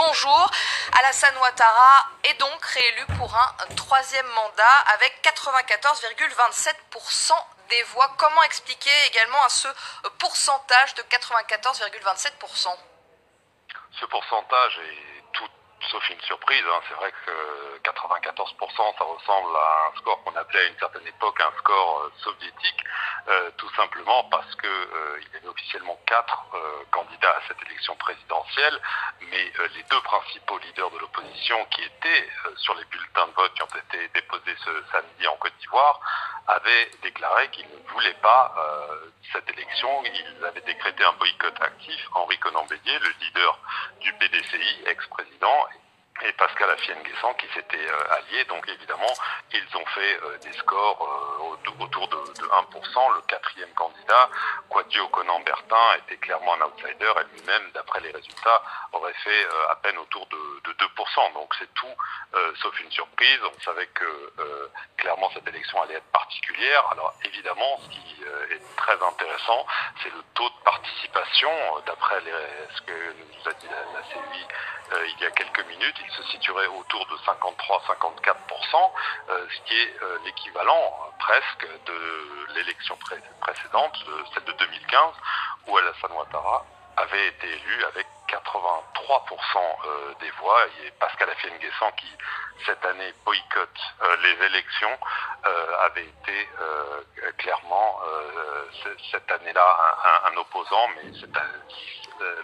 bonjour. Alassane Ouattara est donc réélu pour un troisième mandat avec 94,27% des voix. Comment expliquer également à ce pourcentage de 94,27%? Ce pourcentage est tout sauf une surprise. C'est vrai que 94%, ça ressemble à un score qu'on appelait à une certaine époque un score soviétique, tout simplement parce que il y avait officiellement 4 candidats à cette élection présidentielle, mais les 2 principaux leaders de l'opposition qui étaient sur les bulletins de vote qui ont été déposés ce samedi en Côte d'Ivoire avaient déclaré qu'ils ne voulaient pas cette élection. Ils avaient décrété un boycott actif. Henri Konan Bédié, le leader du PDCI, ex-président, et Pascal Affi-N'Guessan qui s'étaient alliés. Donc évidemment, ils ont fait des scores autour de 1%. Le 4e candidat, Kouadio Konan-Bertin, était clairement un outsider et lui-même, d'après les résultats, aurait fait à peine autour de 2%. Donc c'est tout sauf une surprise. On savait que clairement cette élection allait être particulière. Alors évidemment, ce qui est très intéressant, c'est le taux de participation. D'après ce que nous a dit la CUI il y a quelques minutes, il se situerait autour de 53-54%, ce qui est l'équivalent presque de l'élection précédente, celle de 2015, où Alassane Ouattara avait été élu avec 83% des voix, et Pascal Affi-N'Guessan, qui cette année boycotte les élections, avait été clairement cette année-là un opposant, mais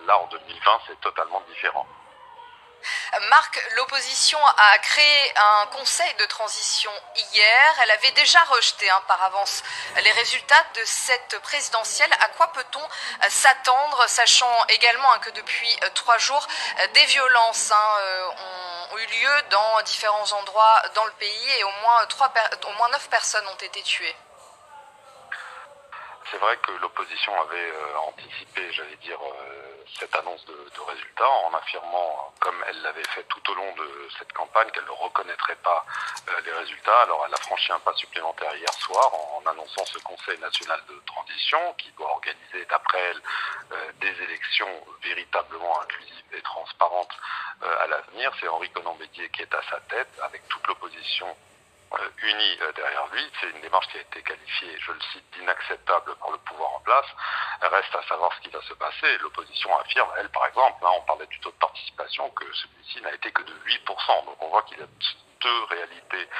là en 2020 c'est totalement différent. Marc, l'opposition a créé un conseil de transition hier. Elle avait déjà rejeté par avance les résultats de cette présidentielle. À quoi peut-on s'attendre, sachant également que depuis 3 jours, des violences ont eu lieu dans différents endroits dans le pays et au moins 9 personnes ont été tuées? C'est vrai que l'opposition avait anticipé, j'allais dire, cette annonce de résultats en affirmant, comme elle l'avait fait tout au long de cette campagne, qu'elle ne reconnaîtrait pas les résultats. Alors elle a franchi un pas supplémentaire hier soir en annonçant ce Conseil national de transition qui doit organiser, d'après elle, des élections véritablement inclusives et transparentes à l'avenir. C'est Henri Konan Bédié qui est à sa tête, avec toute l'opposition unis derrière lui. C'est une démarche qui a été qualifiée, je le cite, d'inacceptable par le pouvoir en place. Reste à savoir ce qui va se passer. L'opposition affirme, elle par exemple, on parlait du taux de participation, que celui-ci n'a été que de 8%. Donc on voit qu'il y a 2 réalités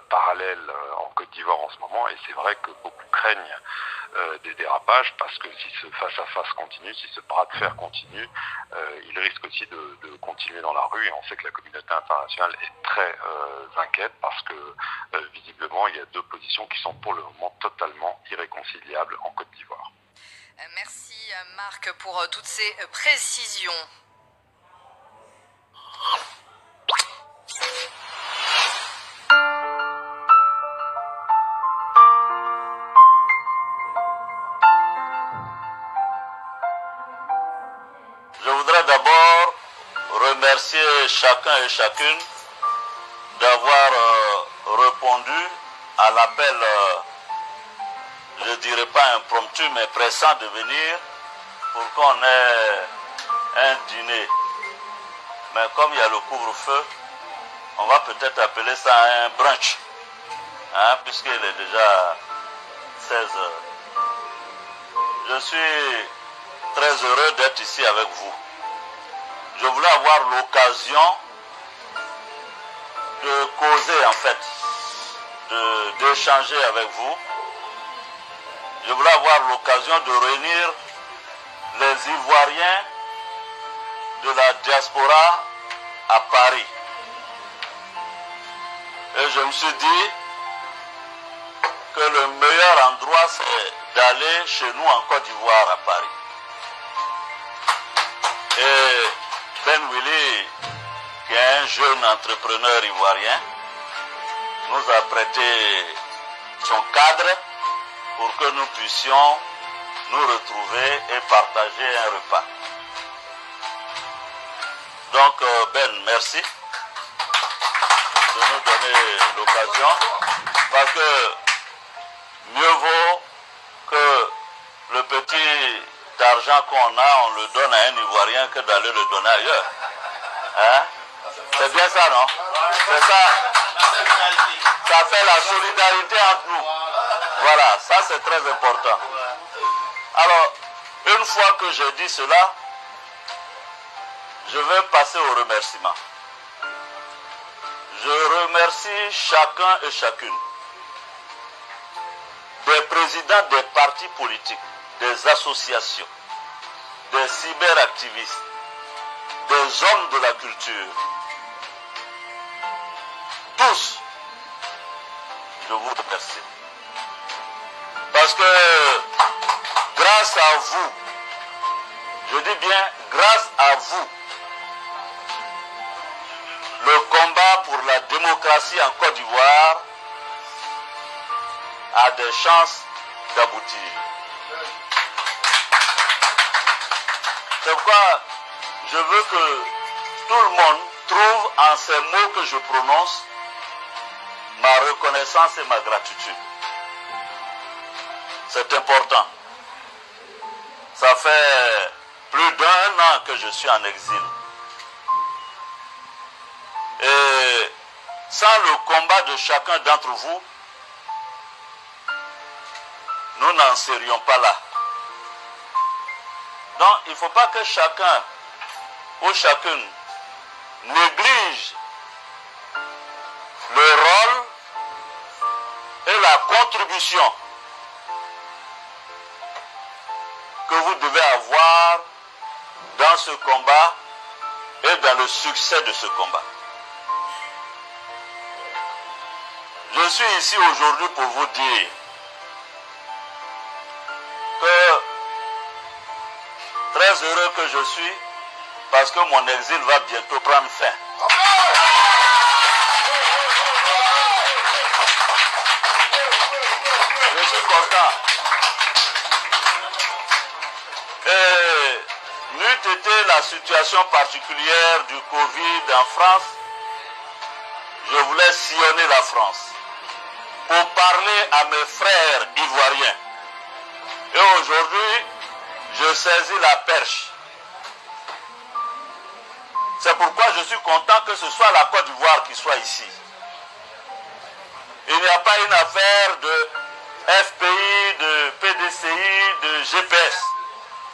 parallèles en Côte d'Ivoire en ce moment, et c'est vrai que beaucoup craignent des dérapages, parce que si ce face-à-face continue, si ce bras de fer continue, il risque aussi de continuer dans la rue, et on sait que la communauté internationale est très inquiète, parce que visiblement il y a 2 positions qui sont pour le moment totalement irréconciliables en Côte d'Ivoire. Merci Marc pour toutes ces précisions. Je voudrais d'abord remercier chacun et chacune d'avoir répondu à l'appel, je ne dirais pas impromptu, mais pressant de venir pour qu'on ait un dîner. Mais comme il y a le couvre-feu, on va peut-être appeler ça un brunch, puisqu'il est déjà 16 heures. Je suis très heureux d'être ici avec vous. Je voulais avoir l'occasion de causer, en fait, d'échanger avec vous. Je voulais avoir l'occasion de réunir les Ivoiriens de la diaspora à Paris. Et je me suis dit que le meilleur endroit, c'est d'aller chez nous en Côte d'Ivoire, à Paris. Et Ben Willy, qui est un jeune entrepreneur ivoirien, nous a prêté son cadre pour que nous puissions nous retrouver et partager un repas. Donc Ben, merci de nous donner l'occasion, parce que mieux vaut que le petit argent qu'on a, on le donne à un Ivoirien que d'aller le donner ailleurs. Hein? C'est bien ça, non? C'est ça. Ça fait la solidarité entre nous. Voilà, ça c'est très important. Alors, une fois que j'ai dit cela, je vais passer au remerciement. Je remercie chacun et chacune des présidents des partis politiques, des associations, des cyberactivistes, des hommes de la culture. Tous, je vous remercie. Parce que grâce à vous, je dis bien grâce à vous, le combat pour la démocratie en Côte d'Ivoire a des chances d'aboutir. C'est pourquoi je veux que tout le monde trouve en ces mots que je prononce ma reconnaissance et ma gratitude. C'est important. Ça fait plus d'1 an que je suis en exil. Et sans le combat de chacun d'entre vous, nous n'en serions pas là. Donc, il ne faut pas que chacun ou chacune néglige le rôle et la contribution que vous devez avoir dans ce combat et dans le succès de ce combat. Je suis ici aujourd'hui pour vous dire que très heureux que je suis parce que mon exil va bientôt prendre fin. Je suis content. Et n'eût été la situation particulière du Covid en France, je voulais sillonner la France pour parler à mes frères ivoiriens. Et aujourd'hui, je saisis la perche. C'est pourquoi je suis content que ce soit la Côte d'Ivoire qui soit ici. Il n'y a pas une affaire de FPI, de PDCI, de GPS.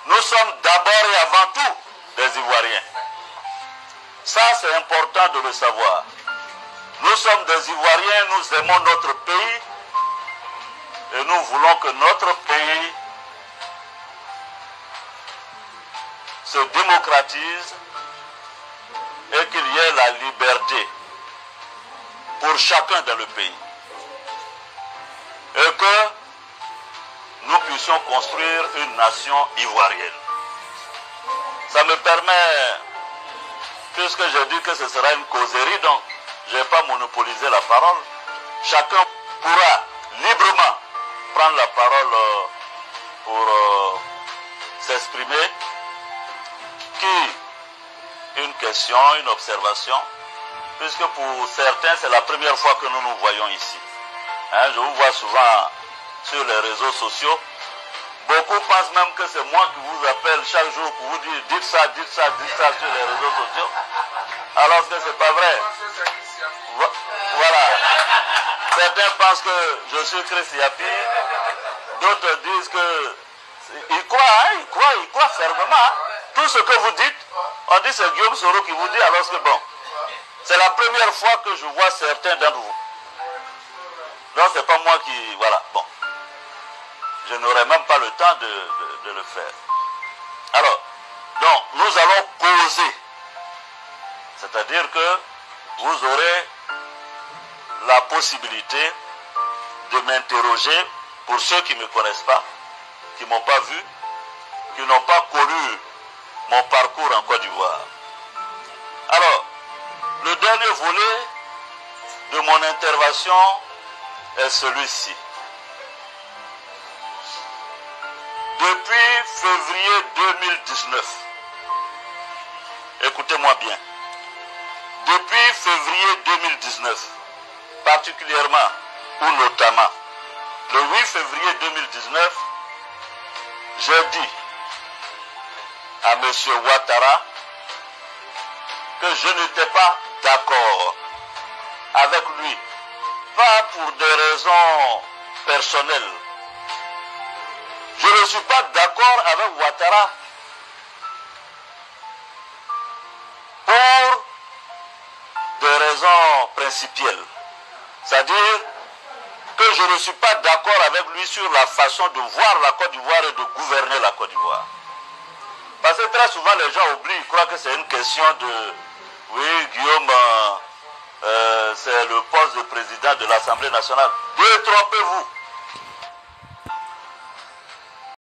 Nous sommes d'abord et avant tout des Ivoiriens. Ça, c'est important de le savoir. Nous sommes des Ivoiriens, nous aimons notre pays et nous voulons que notre pays se démocratise et qu'il y ait la liberté pour chacun dans le pays. Et que nous puissions construire une nation ivoirienne. Ça me permet, puisque j'ai dit que ce sera une causerie, donc je ne vais pas monopoliser la parole. Chacun pourra librement prendre la parole pour s'exprimer. Qui une question, une observation, puisque pour certains, c'est la première fois que nous nous voyons ici. Hein, je vous vois souvent sur les réseaux sociaux. Beaucoup pensent même que c'est moi qui vous appelle chaque jour pour vous dire dites ça sur les réseaux sociaux. Alors que c'est pas vrai. Voilà. Certains pensent que je suis Chris Yapi. D'autres disent que ils croient fermement. Tout ce que vous dites, on dit c'est Guillaume Soro qui vous dit, alors que bon, c'est la première fois que je vois certains d'entre vous. Donc c'est pas moi qui, voilà, bon. Je n'aurai même pas le temps de le faire. Alors, donc, nous allons causer. C'est-à-dire que vous aurez la possibilité de m'interroger pour ceux qui ne me connaissent pas, qui ne m'ont pas vu, qui n'ont pas connu mon parcours en Côte d'Ivoire. Alors, le dernier volet de mon intervention est celui-ci. Depuis février 2019, écoutez-moi bien, depuis février 2019, particulièrement ou notamment, le 8 février 2019, j'ai dit à M. Ouattara que je n'étais pas d'accord avec lui, pas pour des raisons personnelles. Je ne suis pas d'accord avec Ouattara pour des raisons principielles. C'est-à-dire que je ne suis pas d'accord avec lui sur la façon de voir la Côte d'Ivoire et de gouverner la Côte d'Ivoire. Parce que très souvent les gens oublient, ils croient que c'est une question de... Oui, Guillaume, c'est le poste de président de l'Assemblée nationale. Détrompez-vous.